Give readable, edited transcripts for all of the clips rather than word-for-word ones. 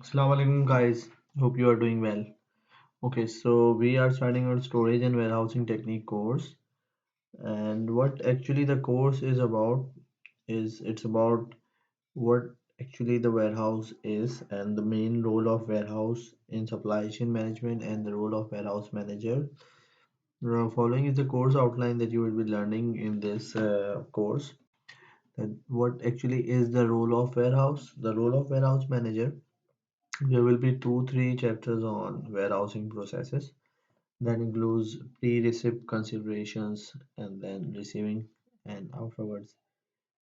Assalamu alaikum guys. Hope you are doing well. Okay, so we are starting our storage and warehousing technique course. And what actually the course is about is it's about what actually the warehouse is and the main role of warehouse in supply chain management and the role of warehouse manager. Following is the course outline that you will be learning in this course. That what actually is the role of warehouse, the role of warehouse manager. There will be two, three chapters on warehousing processes that includes pre-receipt considerations and then receiving and afterwards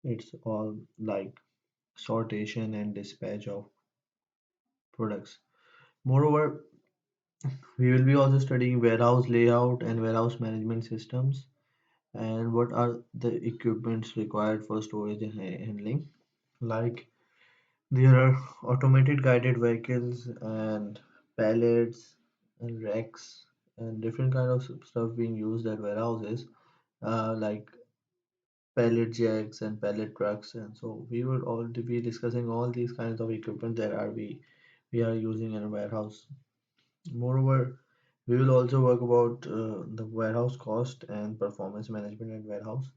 it's all like sortation and dispatch of products. Moreover, we will be also studying warehouse layout and warehouse management systems and what are the equipments required for storage and handling. Like there are automated guided vehicles and pallets and racks and different kind of stuff being used at warehouses, like pallet jacks and pallet trucks. And so we will all be discussing all these kinds of equipment that are we are using in a warehouse. Moreover, we will also work about the warehouse cost and performance management at warehouse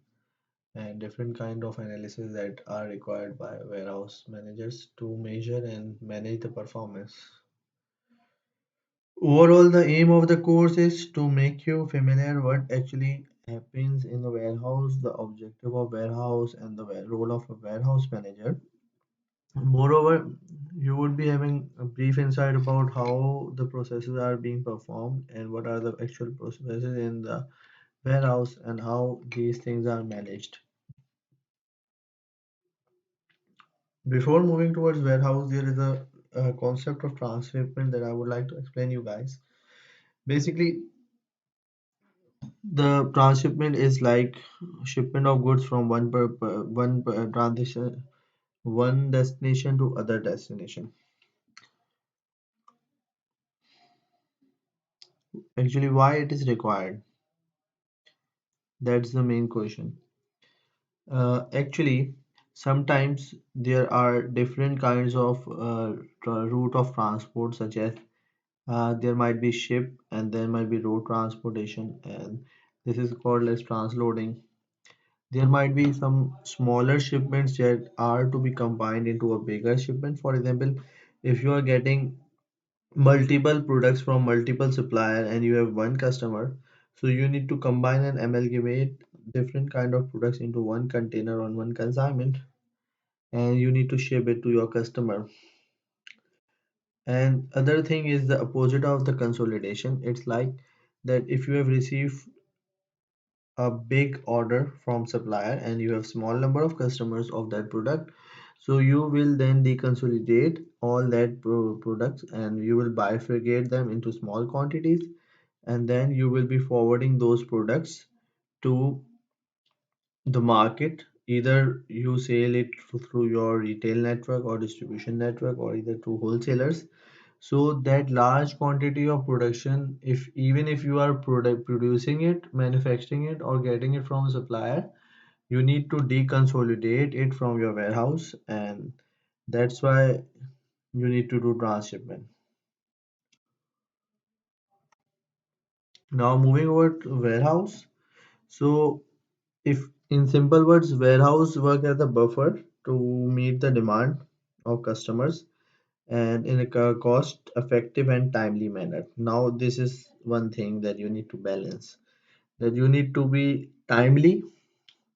and different kind of analysis that are required by warehouse managers to measure and manage the performance. Overall, the aim of the course is to make you familiar what actually happens in the warehouse, the objective of warehouse, and the role of a warehouse manager. Moreover, you would be having a brief insight about how the processes are being performed and what are the actual processes in the warehouse and how these things are managed. Before moving towards warehouse, there is a concept of transshipment that I would like to explain you guys. Basically, the transshipment is like shipment of goods from transition one destination to other destination. Actually, why it is required? That's the main question. Actually, sometimes there are different kinds of route of transport, such as there might be ship and there might be road transportation, and this is called as transloading. There might be some smaller shipments that are to be combined into a bigger shipment. For example, if you are getting multiple products from multiple supplier and you have one customer, so you need to combine and amalgamate different kind of products into one container on one consignment and you need to ship it to your customer. And other thing is the opposite of the consolidation. It's like that if you have received a big order from supplier and you have small number of customers of that product, so you will then deconsolidate all that products and you will bifurcate them into small quantities and then you will be forwarding those products to the market. Either you sell it through your retail network or distribution network or either to wholesalers. So that large quantity of production, if even if you are producing it, manufacturing it or getting it from a supplier, you need to deconsolidate it from your warehouse, and that's why you need to do transshipment. Now moving over to warehouse. So if in simple words, warehouse work as a buffer to meet the demand of customers and in a cost effective and timely manner. Now this is one thing that you need to balance, that you need to be timely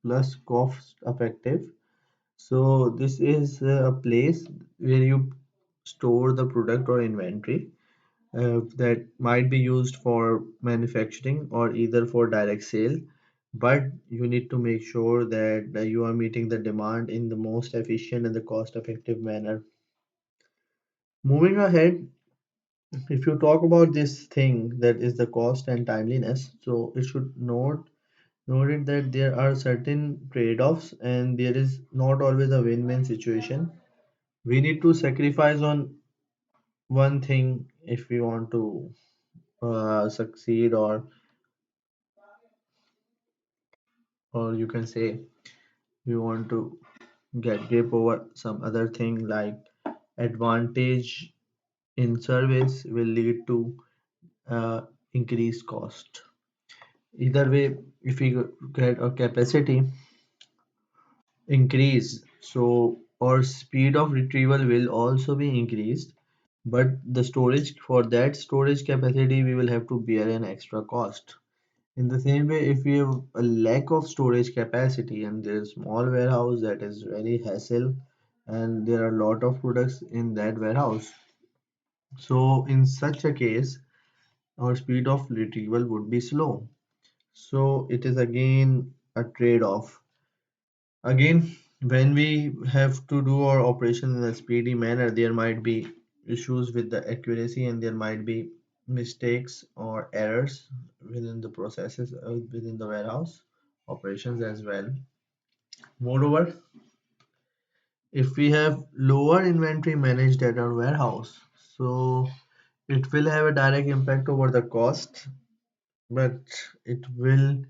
plus cost effective. So this is a place where you store the product or inventory that might be used for manufacturing or either for direct sale, but you need to make sure that you are meeting the demand in the most efficient and the cost effective manner. Moving ahead, if you talk about this thing that is the cost and timeliness, so it should note it that there are certain trade-offs and there is not always a win-win situation. We need to sacrifice on one thing if we want to succeed, or you can say we want to get grip over some other thing like advantage. in service will lead to uh, increased cost. Either way, if we get a capacity increase, so our speed of retrieval will also be increased, but the storage for that storage capacity we will have to bear an extra cost. In the same way, if we have a lack of storage capacity and there is small warehouse, that is very hassle, and there are a lot of products in that warehouse. So in such a case, our speed of retrieval would be slow. So it is again a trade-off. Again, when we have to do our operation in a speedy manner, there might be issues with the accuracy and there might be mistakes or errors within the processes within the warehouse operations as well. Moreover, if we have lower inventory managed at our warehouse, so it will have a direct impact over the cost, but it will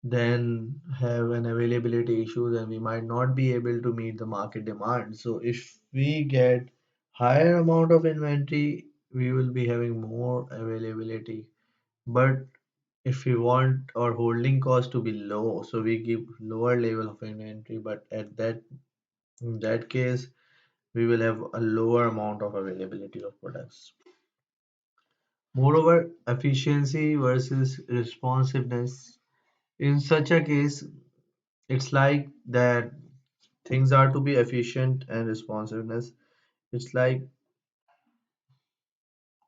then have an availability issues and we might not be able to meet the market demand. So if we get higher amount of inventory, we will be having more availability. But if we want our holding cost to be low, so we keep lower level of inventory, but at that in that case, we will have a lower amount of availability of products. Moreover, efficiency versus responsiveness. In such a case, it's like that things are to be efficient and responsiveness. It's like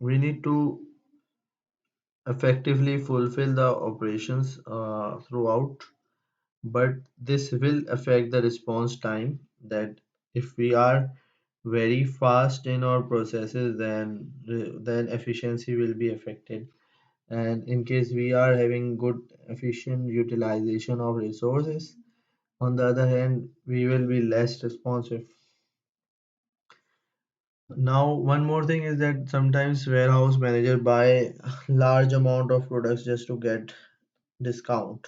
we need to effectively fulfill the operations throughout, but this will affect the response time. That if we are very fast in our processes, then efficiency will be affected. And in case we are having good efficient utilization of resources, on the other hand, we will be less responsive. Now, one more thing is that sometimes warehouse manager buy large amount of products just to get discount,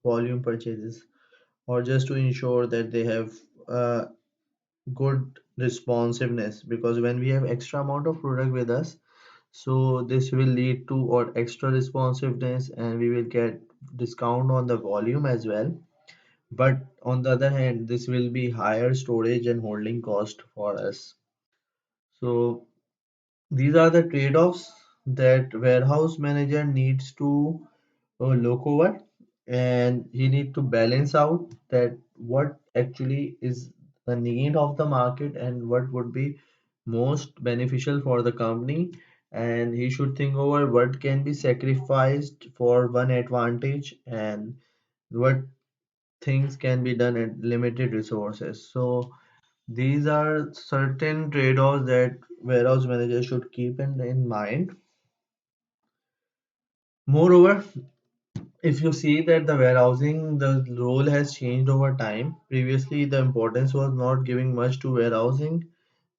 volume purchases, or just to ensure that they have uh, good responsiveness. Because when we have extra amount of product with us, so this will lead to or extra responsiveness, and we will get discount on the volume as well. But on the other hand, this will be higher storage and holding cost for us. So these are the trade-offs that warehouse manager needs to look over, and he need to balance out that what actually is the need of the market and what would be most beneficial for the company, and he should think over what can be sacrificed for one advantage and what things can be done at limited resources. So these are certain trade-offs that warehouse manager should keep in mind. Moreover, if you see that the warehousing, the role has changed over time. Previously, the importance was not giving much to warehousing,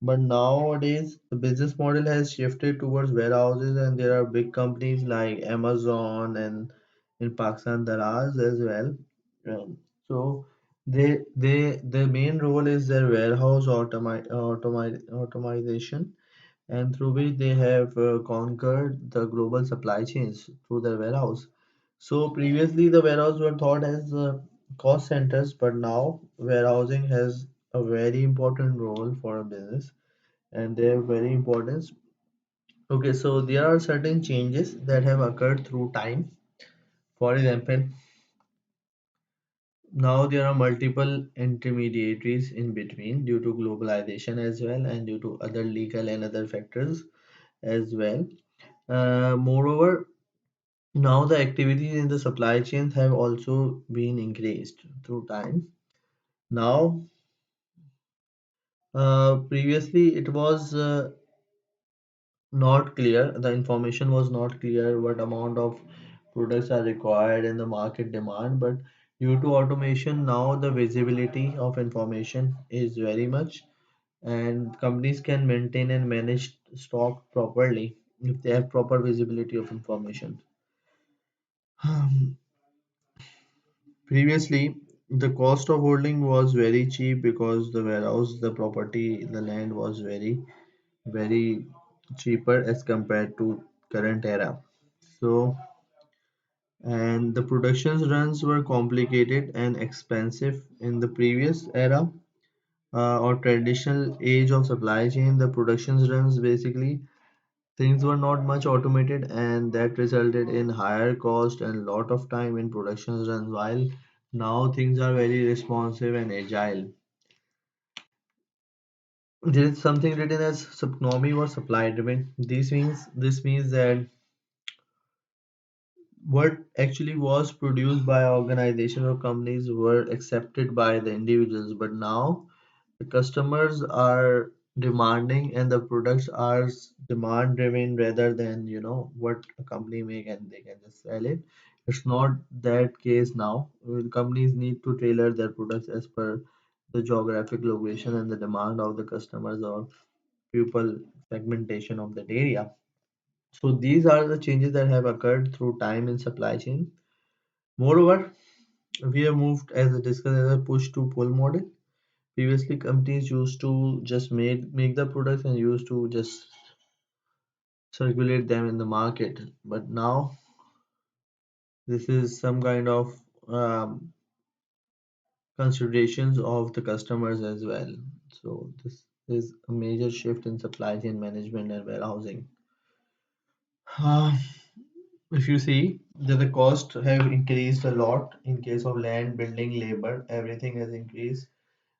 but nowadays the business model has shifted towards warehouses, and there are big companies like Amazon and in Pakistan Daraz as well. So their main role is their warehouse automation, and through which they have conquered the global supply chains through their warehouse. So previously the warehouse were thought as cost centers, but now warehousing has a very important role for a business, and they have very importance. Okay, so there are certain changes that have occurred through time. For example, now there are multiple intermediaries in between due to globalization as well, and due to other legal and other factors as well. Moreover, now the activities in the supply chains have also been increased through time. Now, previously it was not clear, the information was not clear what amount of products are required in the market demand, but due to automation, now the visibility of information is very much, and companies can maintain and manage stock properly if they have proper visibility of information. Previously, the cost of holding was very cheap because the warehouse, the property, the land was very, very. cheaper as compared to current era. So, and the production runs were complicated and expensive in the previous era or traditional age of supply chain. The production runs basically things were not much automated, and that resulted in higher cost and lot of time in production runs. While now things are very responsive and agile. There is something written as subnomy or supply driven. This means that what actually was produced by organizations or companies were accepted by the individuals, but now the customers are demanding and the products are demand driven rather than what a company make and they can just sell it. It's not that case now. Companies need to tailor their products as per the geographic location and the demand of the customers or pupil segmentation of that area. So these are the changes that have occurred through time in supply chain. Moreover, we have moved as discussed as a push to pull model. Previously, companies used to just make the products and used to just circulate them in the market. But now this is some kind of considerations of the customers as well. So this is a major shift in supply chain management and warehousing. Uh, if you see that the cost have increased a lot in case of land, building, labor, everything has increased.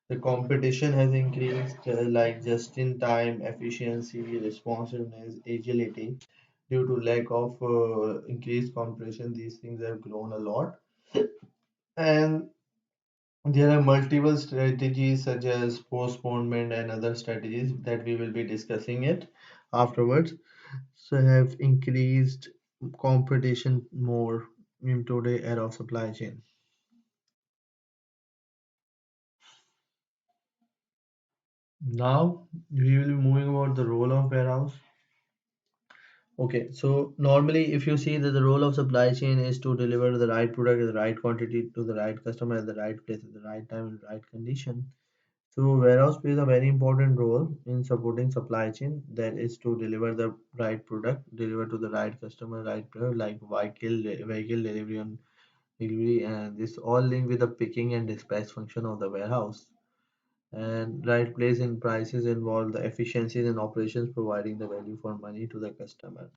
The competition has increased, like just-in-time efficiency, responsiveness, agility. Due to lack of increased competition, these things have grown a lot. And there are multiple strategies such as postponement and other strategies that we will be discussing it afterwards. So have increased competition more in today era of supply chain. Now we will be moving about the role of warehouse. Okay, so normally if you see that the role of supply chain is to deliver the right product in the right quantity to the right customer at the right place at the right time in the right condition. So warehouse plays a very important role in supporting supply chain, that is to deliver the right product, deliver to the right customer, right product, like vehicle delivery and delivery, and this all linked with the picking and dispatch function of the warehouse. And right place and prices involve the efficiencies and operations providing the value for money to the customer.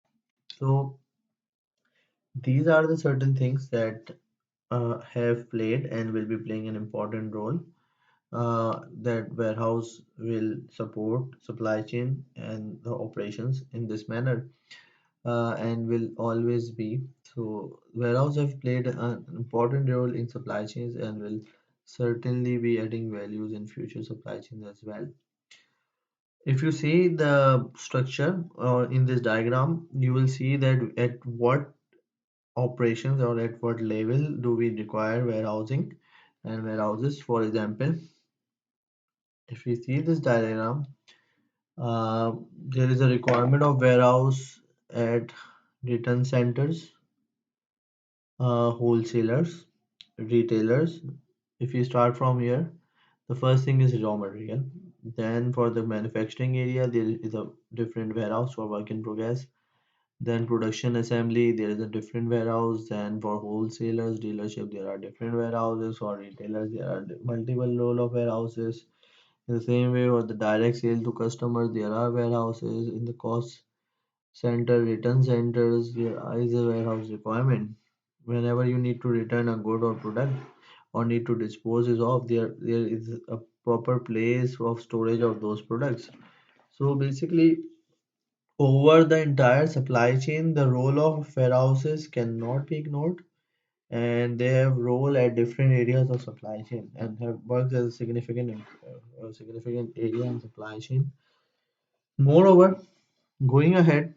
So these are the certain things that have played and will be playing an important role, that warehouse will support supply chain and the operations in this manner, and will always be. So warehouse have played an important role in supply chains and will certainly be adding values in future supply chains as well. If you see the structure or in this diagram, you will see that at what operations or at what level do we require warehousing and warehouses. For example, if we see this diagram, there is a requirement of warehouse at return centers, wholesalers, retailers. If you start from here, the first thing is raw material. Then for the manufacturing area, there is a different warehouse for work in progress. Then production assembly, there is a different warehouse. Then for wholesalers, dealership, there are different warehouses. For retailers, there are multiple role of warehouses. In the same way, for the direct sale to customers, there are warehouses. In the cost center, return centers, there is a warehouse requirement. Whenever you need to return a good or product or need to dispose it of, there is a proper place of storage of those products. So basically, over the entire supply chain, the role of warehouses cannot be ignored, and they have role at different areas of supply chain and have worked as a significant area in supply chain. Moreover, going ahead,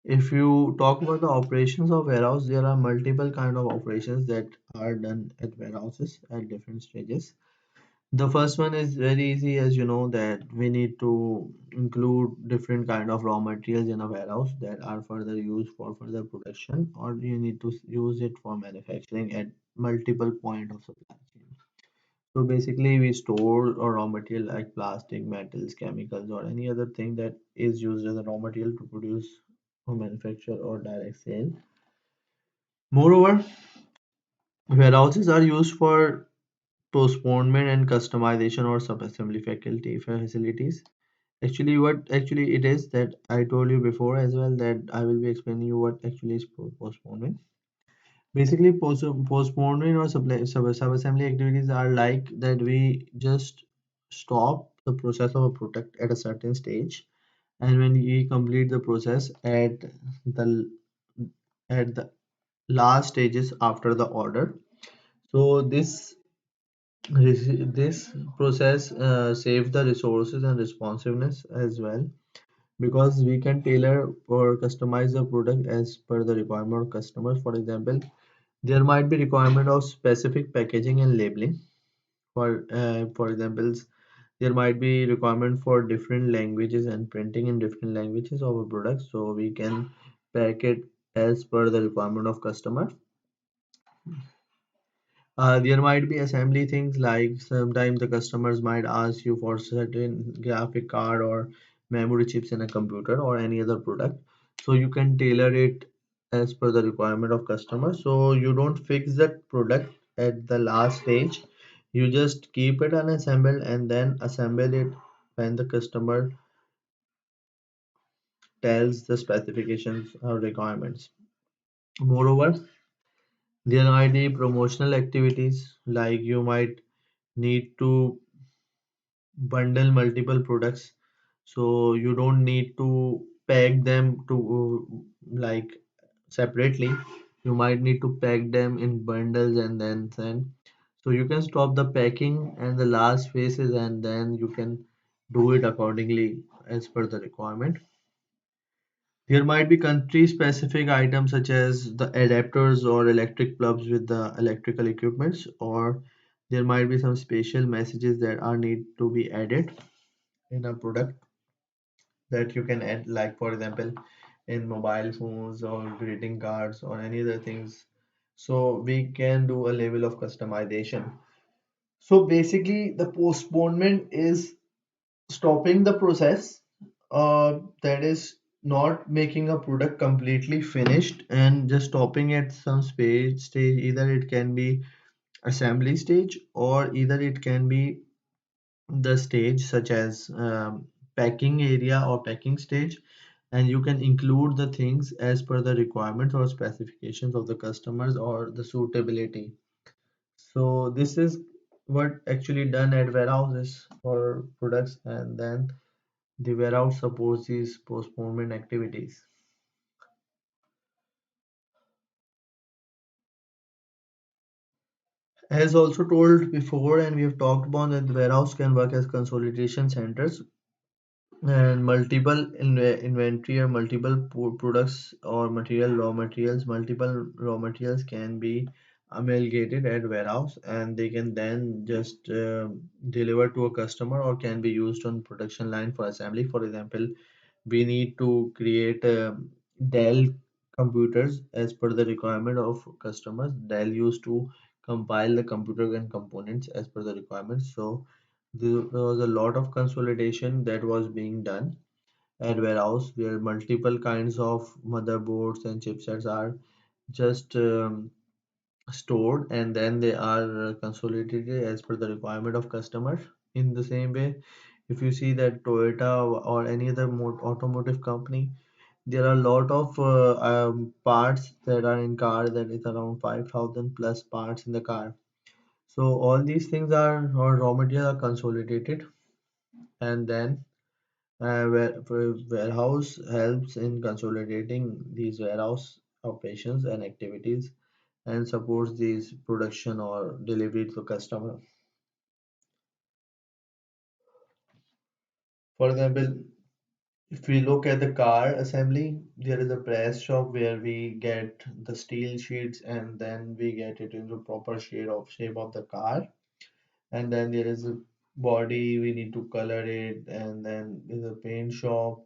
if you talk about the operations of warehouse, there are multiple kind of operations that are done at warehouses at different stages. The first one is very easy, as you know, that we need to include different kind of raw materials in a warehouse that are further used for further production, or you need to use it for manufacturing at multiple point of supply chain. So basically, we store a raw material like plastic, metals, chemicals, or any other thing that is used as a raw material to produce or manufacture or direct sale. Moreover, warehouses are used for postponement and customization or sub-assembly faculty facilities. Actually, what actually it is that I told you before as well, that I will be explaining you what actually is postponement. Basically, postponement or sub-assembly activities are like that we just stop the process of a product at a certain stage, and when we complete the process the at the last stages after the order. So this process saves the resources and responsiveness as well, because we can tailor or customize the product as per the requirement of customers. For example, there might be requirement of specific packaging and labeling. For examples, there might be requirement for different languages and printing in different languages of a product, so we can pack it as per the requirement of customer. There might be assembly things like sometimes the customers might ask you for certain graphic card or memory chips in a computer or any other product. So you can tailor it as per the requirement of customer. So you don't fix that product at the last stage. You just keep it unassembled and then assemble it when the customer tells the specifications or requirements. Moreover, there might be promotional activities like you might need to bundle multiple products, so you don't need to pack them to like separately. You might need to pack them in bundles and then send, so you can stop the packing and the last phases and then you can do it accordingly as per the requirement. There might be country specific items such as the adapters or electric plugs with the electrical equipments, or there might be some special messages that are need to be added in a product that you can add, like for example in mobile phones or greeting cards or any other things. So we can do a level of customization. So basically the postponement is stopping the process, that is not making a product completely finished and just stopping at some stage. Either it can be assembly stage or either it can be the stage such as packing area or packing stage, and you can include the things as per the requirements or specifications of the customers or the suitability. So this is what actually done at warehouses for products, and then the warehouse supports these postponement activities. As also told before, and we have talked about, that the warehouse can work as consolidation centers, and multiple inventory or multiple products or multiple raw materials can be amalgamated at warehouse, and they can then just deliver to a customer or can be used on production line for assembly. For example, we need to create Dell computers as per the requirement of customers. Dell used to compile the computer and components as per the requirements. So there was a lot of consolidation that was being done at warehouse, where multiple kinds of motherboards and chipsets are just stored, and then they are consolidated as per the requirement of customer. In the same way, if you see that Toyota or any other automotive company, there are a lot of parts that are in car, that is around 5,000 plus parts in the car. So all these things are, or raw material are consolidated, and then warehouse helps in consolidating these warehouse operations and activities and supports these production or delivery to customer. For example, if we look at the car assembly, there is a press shop where we get the steel sheets and then we get it into proper shape of the car. And then there is a body, we need to color it, and then there's a paint shop.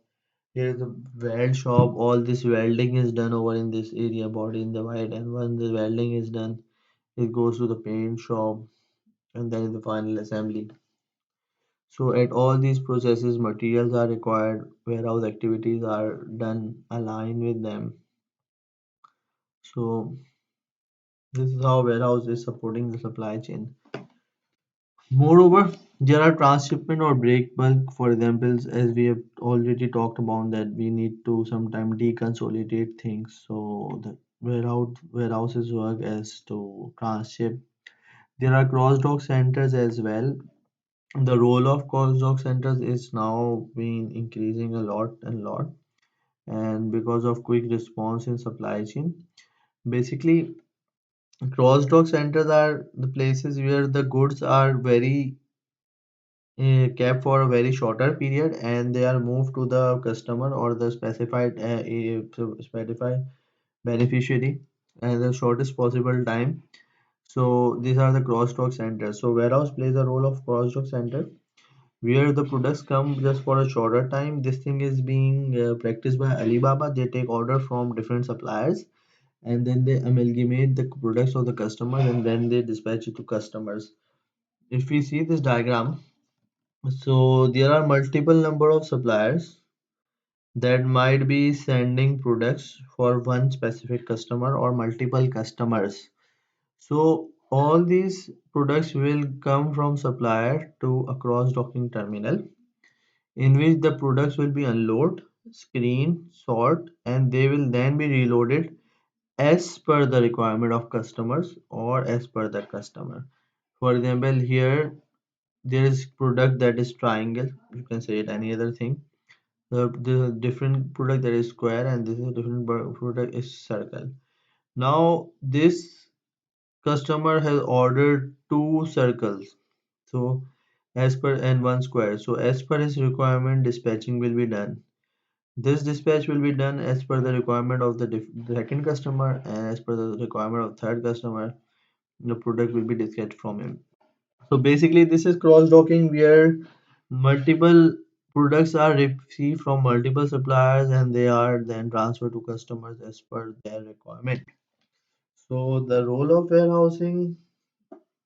Here is a weld shop. All this welding is done over in this area, body in the white, and when the welding is done, it goes to the paint shop. and then the final assembly. So at all these processes, materials are required, warehouse activities are done aligned with them. So this is how warehouse is supporting the supply chain. Moreover, there are transshipment or break bulk. For examples, as we have already talked about that we need to sometimes deconsolidate things. So the warehouses work as to transship. There are cross dock centers as well. The role of cross dock centers is now been increasing a lot and lot, and because of quick response in supply chain. Basically, cross dock centers are the places where the goods are very kept for a very shorter period and they are moved to the customer or the specified beneficiary at the shortest possible time. So these are the cross dock centers. So warehouse plays a role of cross dock center where the products come just for a shorter time. This thing is being practiced by Alibaba. They take order from different suppliers and then they amalgamate the products of the customers and then they dispatch it to customers. If we see this diagram, so there are multiple number of suppliers that might be sending products for one specific customer or multiple customers. So all these products will come from supplier to a cross docking terminal in which the products will be unloaded, screened, sort, and they will then be reloaded as per the requirement of customers or as per the customer. For example, here there is product that is triangle. You can say it any other thing. The different product that is square and this is a different product is circle. Now this customer has ordered two circles. So as per and one square. So as per his requirement, dispatching will be done. This dispatch will be done as per the requirement of the second customer and as per the requirement of third customer. The product will be dispatched from him. So basically, this is cross-docking where multiple products are received from multiple suppliers and they are then transferred to customers as per their requirement. So the role of warehousing,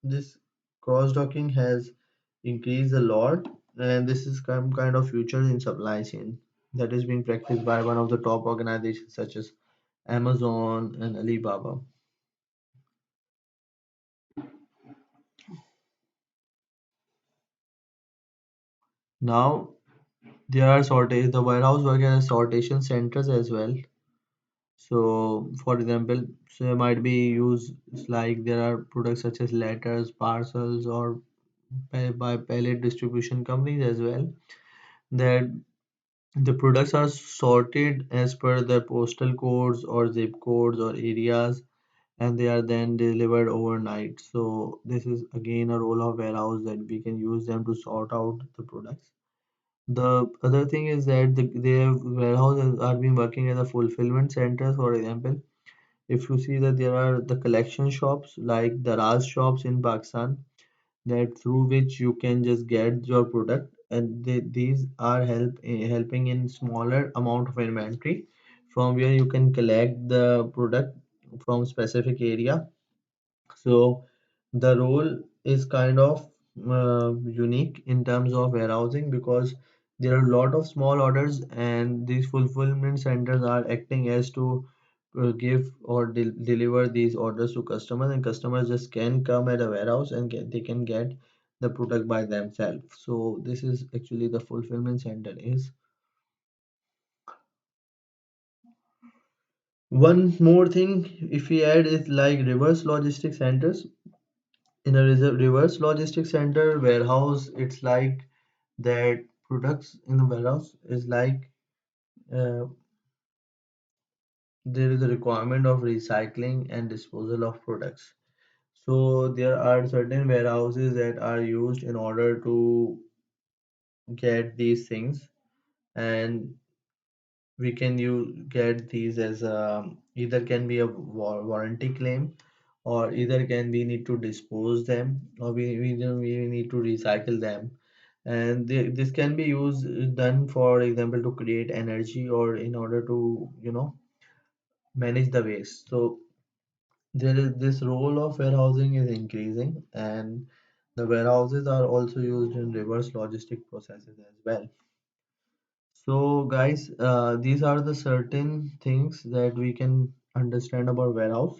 this cross-docking has increased a lot, and this is some kind of future in supply chain that is being practiced by one of the top organizations such as Amazon and Alibaba. Now there are sortage, the warehouse work as sortation centers as well. So, for example, so there might be used like there are products such as letters, parcels, or by pallet distribution companies as well. That the products are sorted as per their postal codes or zip codes or areas, and they are then delivered overnight. So this is again a role of warehouse that we can use them to sort out the products. The other thing is that their warehouses are being working as a fulfillment centers, for example. If you see that there are the collection shops like the Raz shops in Pakistan that through which you can just get your product and these are helping in smaller amount of inventory from where you can collect the product from specific area. So the role is kind of unique in terms of warehousing because there are a lot of small orders and these fulfillment centers are acting as to give or deliver these orders to customers and customers just can come at a warehouse and they can get the product by themselves. So this is actually the fulfillment center is. One more thing if we add is like reverse logistic centers. In a reverse logistics center warehouse, it's like that products in the warehouse is like uh, there is a requirement of recycling and disposal of products. So there are certain warehouses that are used in order to get these things, and we can you get these as either can be a warranty claim or either can we need to dispose them or we need to recycle them, and this can be used done for example to create energy or in order to manage the waste. So there is this role of warehousing is increasing, and The warehouses are also used in reverse logistic processes as well. So, guys, these are the certain things that we can understand about warehouse,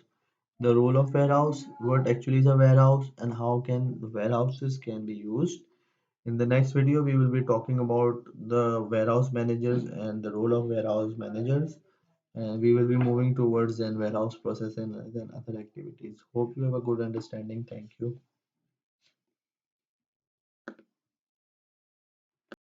the role of warehouse, what actually is a warehouse, and how can the warehouses can be used. In the next video, we will be talking about the warehouse managers and the role of warehouse managers, and we will be moving towards then warehouse process and then other activities. Hope you have a good understanding. Thank you.